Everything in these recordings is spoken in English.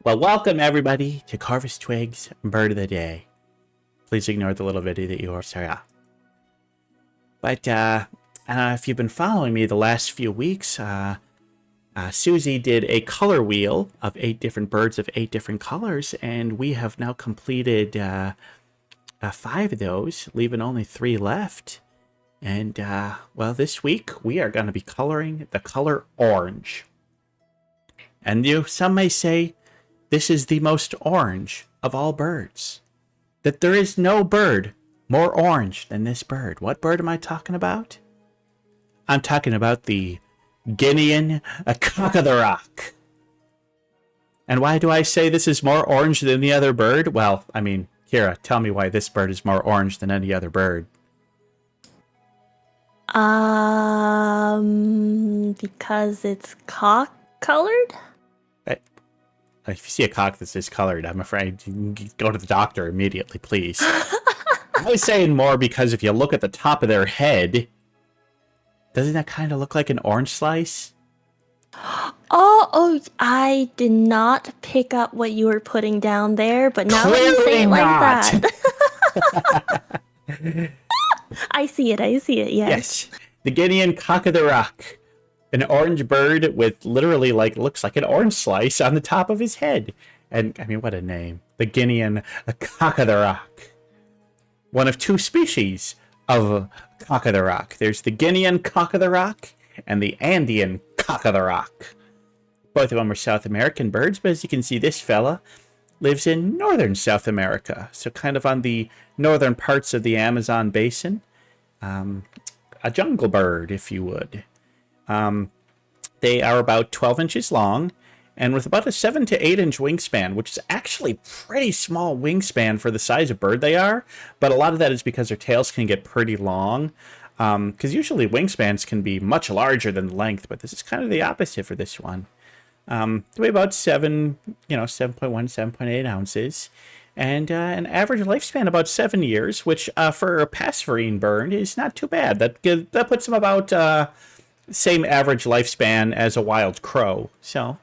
Well, welcome everybody to Carver's Twigs Bird of the Day. Please ignore the little video that you are sorry. But I don't know if you've been following me the last few weeks. Susie did a color wheel of 8 different birds of 8 different colors, and we have now completed 5 of those, leaving only 3 left. And well, this week we are going to be coloring the color orange. And some may say this is the most orange of all birds. That there is no bird more orange than this bird. What bird am I talking about? I'm talking about the Guinian cock of the rock. And why do I say this is more orange than the other bird? Well, I mean, Kira, tell me why this bird is more orange than any other bird. Because it's cock colored? If you see a cock that's discolored, I'm afraid you can go to the doctor immediately, please. I was saying more because if you look at the top of their head, doesn't that kind of look like an orange slice? Oh, I did not pick up what you were putting down there, but now that you say Clearly it like not. that. I see it, yes. Yes. The Guinean cock of the rock. An orange bird with literally looks like an orange slice on the top of his head. And I mean, what a name. The Guinean cock of the rock. One of 2 species of cock of the rock. There's the Guinean cock of the rock and the Andean cock of the rock. Both of them are South American birds, but as you can see, this fella lives in northern South America. So kind of on the northern parts of the Amazon basin. A jungle bird, if you would. They are about 12 inches long and with about a 7 to 8 inch wingspan, which is actually pretty small wingspan for the size of bird they are. But a lot of that is because their tails can get pretty long. Because usually wingspans can be much larger than the length, but this is kind of the opposite for this one. They weigh about 7.1, 7.8 ounces. And an average lifespan about 7 years, which for a passerine bird is not too bad. That puts them about same average lifespan as a wild crow. So,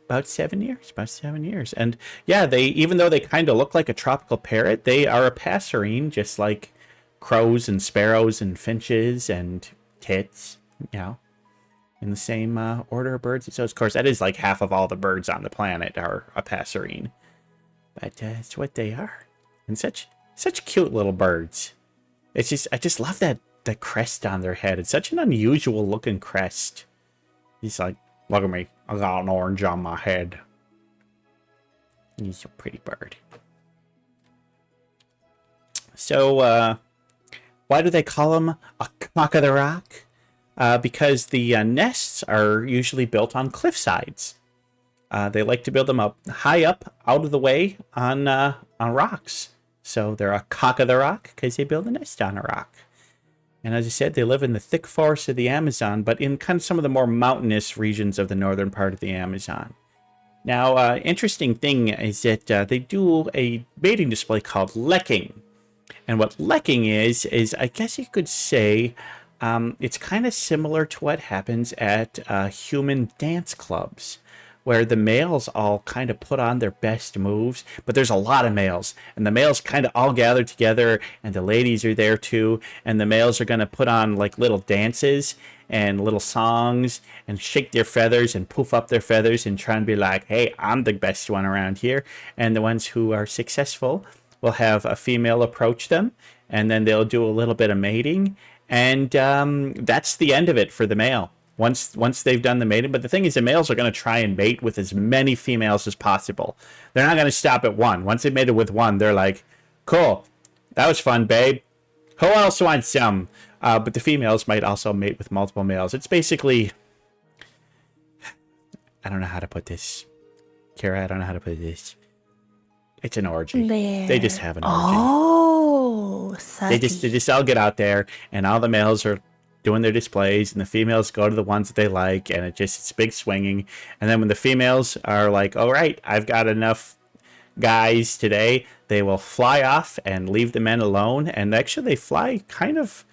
about 7 years. And yeah, even though they kind of look like a tropical parrot, they are a passerine, just like crows and sparrows and finches and tits, in the same order of birds. So, of course, that is like half of all the birds on the planet are a passerine. But it's what they are. And such cute little birds. I just love that the crest on their head. It's such an unusual looking crest. He's like, look at me. I got an orange on my head. He's a pretty bird. So, why do they call him a cock of the rock? Because the nests are usually built on cliff sides. They like to build them up high up, out of the way on rocks. So they're a cock of the rock because they build a nest on a rock. And as I said, they live in the thick forests of the Amazon, but in kind of some of the more mountainous regions of the northern part of the Amazon. Now, interesting thing is that they do a mating display called lekking. And what lekking is I guess you could say it's kind of similar to what happens at human dance clubs, where the males all kind of put on their best moves, but there's a lot of males, and the males kind of all gather together, and the ladies are there too, and the males are going to put on like little dances and little songs and shake their feathers and poof up their feathers and try and be like, hey, I'm the best one around here. And the ones who are successful will have a female approach them, and then they'll do a little bit of mating, and that's the end of it for the male. Once they've done the mating. But the thing is, the males are going to try and mate with as many females as possible. They're not going to stop at one. Once they've mated with one, they're like, cool, that was fun, babe. Who else wants some? But the females might also mate with multiple males. It's basically, I don't know how to put this. Kara, I don't know how to put this. It's an orgy. They just have an orgy. Oh, they just all get out there, and all the males are doing their displays, and the females go to the ones that they like, and it's big swinging. And then when the females are like, all right, I've got enough guys today, they will fly off and leave the men alone. And actually they fly kind of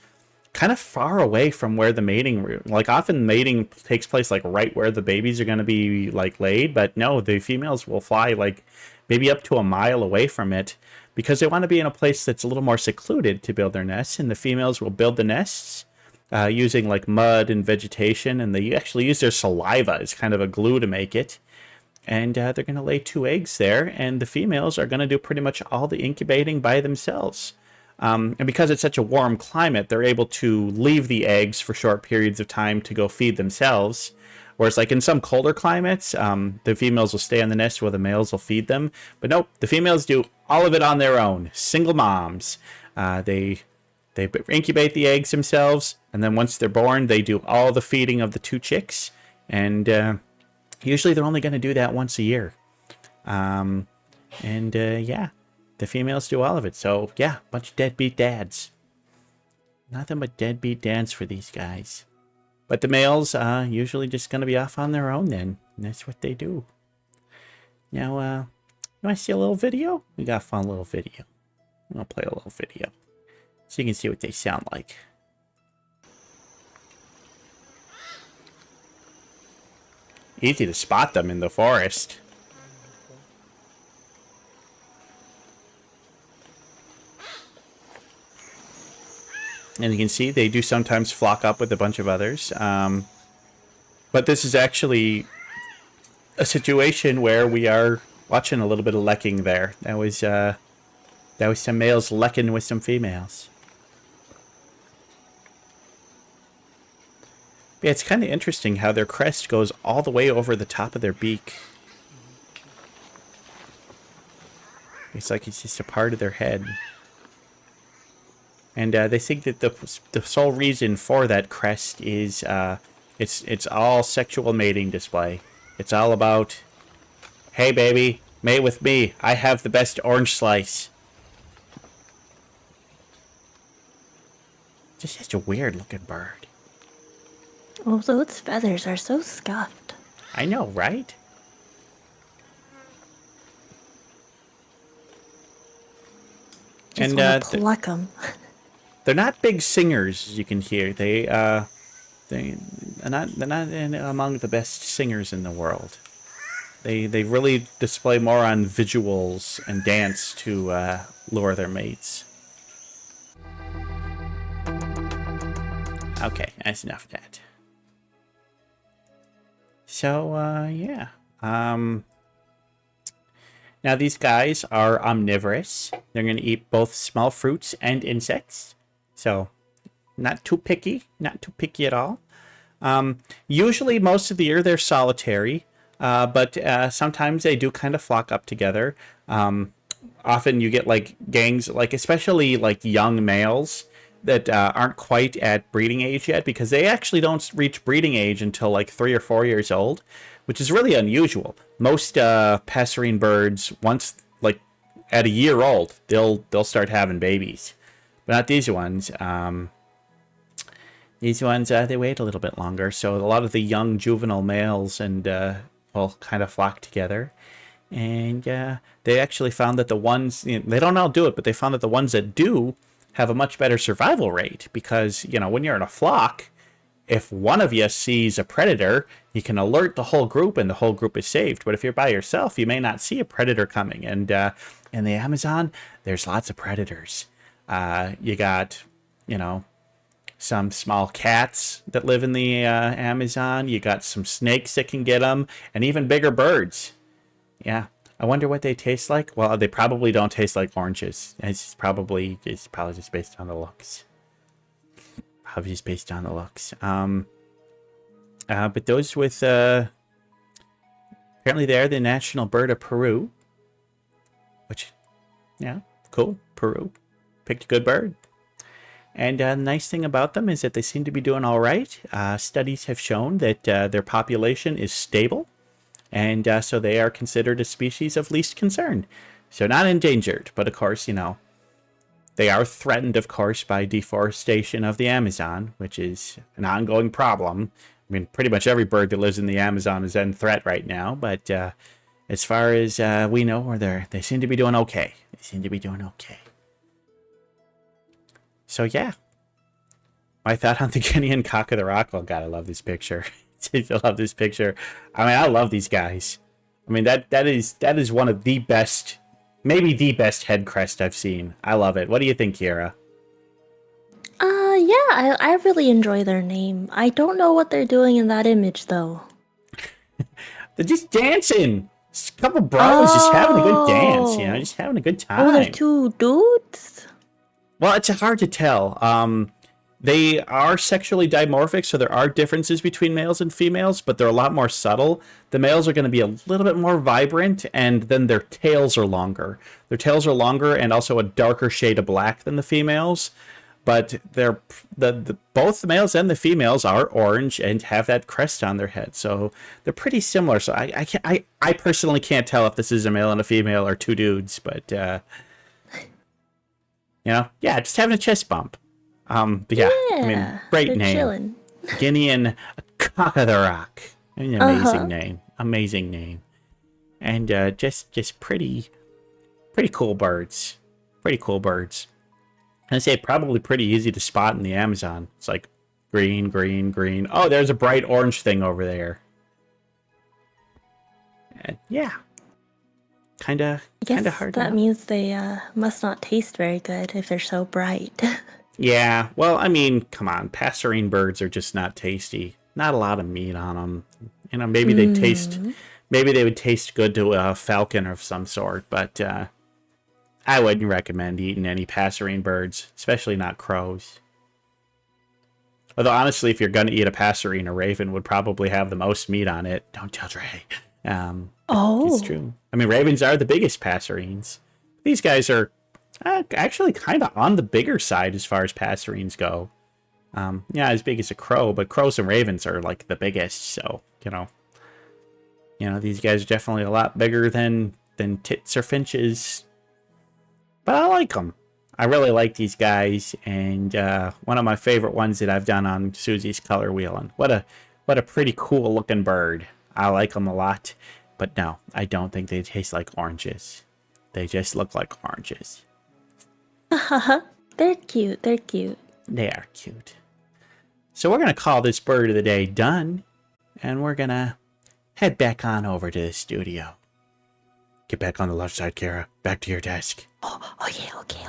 kind of far away from where the mating, like often mating takes place like right where the babies are going to be like laid, but no, the females will fly like maybe up to a mile away from it because they want to be in a place that's a little more secluded to build their nests, and the females will build the nests using like mud and vegetation, and they actually use their saliva as kind of a glue to make it. And they're going to lay 2 eggs there, and the females are going to do pretty much all the incubating by themselves. And because it's such a warm climate, they're able to leave the eggs for short periods of time to go feed themselves. Whereas like in some colder climates, the females will stay on the nest while the males will feed them. But nope, the females do all of it on their own. Single moms. They incubate the eggs themselves, and then once they're born, they do all the feeding of the 2 chicks. And usually they're only going to do that once a year. Yeah, the females do all of it. So yeah, bunch of deadbeat dads. Nothing but deadbeat dads for these guys. But the males usually just going to be off on their own then. And that's what they do. Now, you want to see a little video? We got a fun little video. I'm going to play a little video so you can see what they sound like. Easy to spot them in the forest. And you can see they do sometimes flock up with a bunch of others. But this is actually a situation where we are watching a little bit of lecking there. That was some males lecking with some females. Yeah, it's kind of interesting how their crest goes all the way over the top of their beak. It's like it's just a part of their head. And they think that the sole reason for that crest is it's all sexual mating display. It's all about, hey baby, mate with me. I have the best orange slice. Just such a weird looking bird. Although its feathers are so scuffed. I know, right? Just want to pluck them. They're not big singers, as you can hear. They're not among the best singers in the world. They really display more on visuals and dance to lure their mates. Okay, that's enough of that. So, yeah. Now, these guys are omnivorous. They're going to eat both small fruits and insects. So, not too picky. Not too picky at all. Usually, most of the year, they're solitary. But sometimes they do kind of flock up together. Often you get, like, gangs, like, especially, like, young males that aren't quite at breeding age yet, because they actually don't reach breeding age until like 3 or 4 years old, which is really unusual. Most passerine birds, once like at a year old, they'll start having babies, but not these ones. These ones they wait a little bit longer, so a lot of the young juvenile males and will kind of flock together. And they actually found that the ones, they don't all do it, but they found that the ones that do have a much better survival rate, because, when you're in a flock, if one of you sees a predator, you can alert the whole group and the whole group is saved. But if you're by yourself, you may not see a predator coming. And in the Amazon, there's lots of predators. You got, some small cats that live in the Amazon. You got some snakes that can get them, and even bigger birds. Yeah. I wonder what they taste like. Well, they probably don't taste like oranges. It's probably just based on the looks. Probably just based on the looks. But those with apparently they're the national bird of Peru. Which, yeah, cool. Peru picked a good bird. And the nice thing about them is that they seem to be doing all right. Studies have shown that their population is stable. And so they are considered a species of least concern. So not endangered, but of course, they are threatened, of course, by deforestation of the Amazon, which is an ongoing problem. I mean, pretty much every bird that lives in the Amazon is in threat right now. But as far as we know, they seem to be doing okay. They seem to be doing okay. So yeah, My thought on the Guinian cock of the rock. Oh god, I love this picture. I love this picture. I mean, I love these guys. I mean, that is one of the best, maybe the best head crest I've seen. I love it. What do you think, Kira? Yeah, I really enjoy their name. I don't know what they're doing in that image though. They're just dancing. Just a couple bros just having a good dance, you know, Oh. just having a good Oh, they're time. two dudes? Well, it's hard to tell. They are sexually dimorphic, so there are differences between males and females, but they're a lot more subtle. The males are going to be a little bit more vibrant, and then their tails are longer. Their tails are longer and also a darker shade of black than the females. But they're both the males and the females are orange and have that crest on their head, so they're pretty similar. So I personally can't tell if this is a male and a female or two dudes, but you know, yeah, just having a chest bump. But yeah, I mean, Yeah, great they're name, chilling. Guinian cock of the rock. An amazing name, amazing name, and just pretty cool birds, pretty cool birds. And I say probably pretty easy to spot in the Amazon. It's like green, green, green. Oh, there's a bright orange thing over there. And yeah, kind of hard to That know. means they must not taste very good if they're so bright. Yeah, well, I mean, come on, passerine birds are just not tasty. Not a lot of meat on them. You know, maybe they would taste good to a falcon of some sort, but I wouldn't recommend eating any passerine birds, especially not crows. Although, honestly, if you're going to eat a passerine, a raven would probably have the most meat on it. Don't tell Dre. It's true. I mean, ravens are the biggest passerines. These guys are actually kind of on the bigger side as far as passerines go. Yeah, as big as a crow, but crows and ravens are like the biggest. So, you know, these guys are definitely a lot bigger than tits or finches. But I like them. I really like these guys, and one of my favorite ones that I've done on Susie's color wheeling. What a pretty cool looking bird. I like them a lot, but no, I don't think they taste like oranges. They just look like oranges. They're cute. They're cute. They are cute. So we're gonna call this bird of the day done, and we're gonna head back on over to the studio. Get back on the left side, Kara. Back to your desk. Oh yeah, okay.